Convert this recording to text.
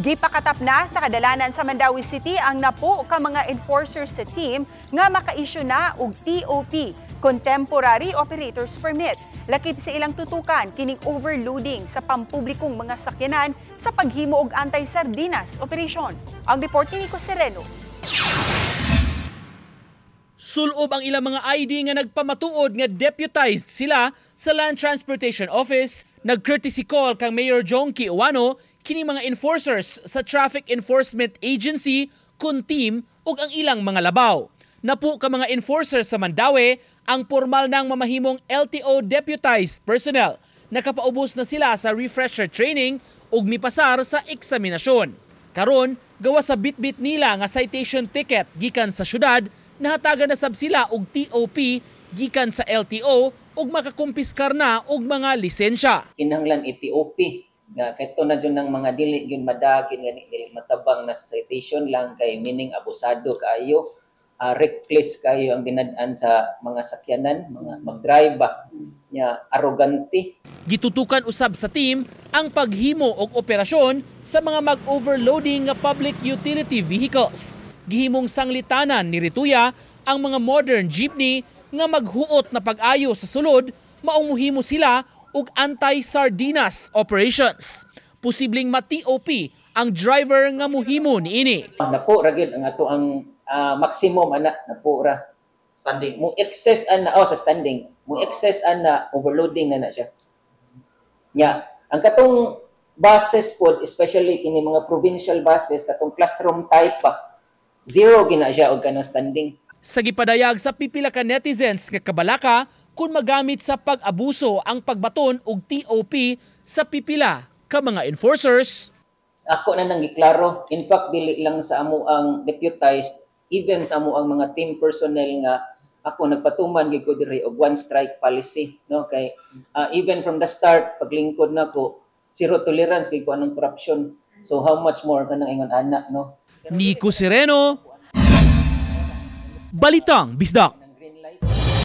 Gipakatap na sa kadalanan sa Mandawi City ang napo ka mga enforcers sa team nga maka-issue na og TOP, Contemporary Operator's Permit. Lakip sa ilang tutukan kining overloading sa pampublikong mga sakyanan sa paghimo og anti-sardinas operation. Ang report ni Nico Sereno. Sulob ang ilang mga ID nga nagpamatuod nga deputized sila sa Land Transportation Office, nag-courtesy call kang Mayor Jongki Uwano kini mga enforcers sa Traffic Enforcement Agency kun team ug ang ilang mga labaw. Napo ka mga enforcers sa Mandawi ang formal nang mamahimong LTO deputized personnel. Nakapaubos na sila sa refresher training ug mipasar sa eksaminasyon. Karon, gawa sa bitbit nila nga citation ticket gikan sa syudad, nahatagan na sab sila og TOP gikan sa LTO ug makakumpiskar na og mga lisensya. Kinahanglan i-TOP nga kahit na dyan ng mga dili gyud madagin nga dili matabang na sa citation lang kay meaning abusado kaayo, reckless kayo ang dinadaan sa mga sakyanan, mga mag-drive nya arrogante. Gitutukan usab sa team ang paghimo og operasyon sa mga mag-overloading nga public utility vehicles. Gihimong sanglitanan ni Rituya ang mga modern jeepney nga maghuot na pag-ayo sa sulod, maong muhimo sila og anti-sardinas operations. Posibleng ma-TOP ang driver nga muhimo niini. Napo ra gyud ang ato ang maximum ana napo ra. Standing. Mo excess ana sa standing. Mo excess ana overloading na siya. Nya, ang katong buses pod especially kini mga provincial buses katong classroom type zero gina siya og kanang standing. Sa gipadayag sa pipila ka netizens nga kabalaka kung magamit sa pag-abuso ang pagbaton og TOP sa pipila ka mga enforcers. Ako na nang giklaro, in fact dili lang sa amo ang deputized, even sa amo ang mga team personnel nga ako nagpatuman gid ko diri og one strike policy, no, kay even from the start paglingkod nako zero tolerance kay ko anong corruption. So how much more kanang ingon ana, no? Nico Sereno, Balitang Bisdak.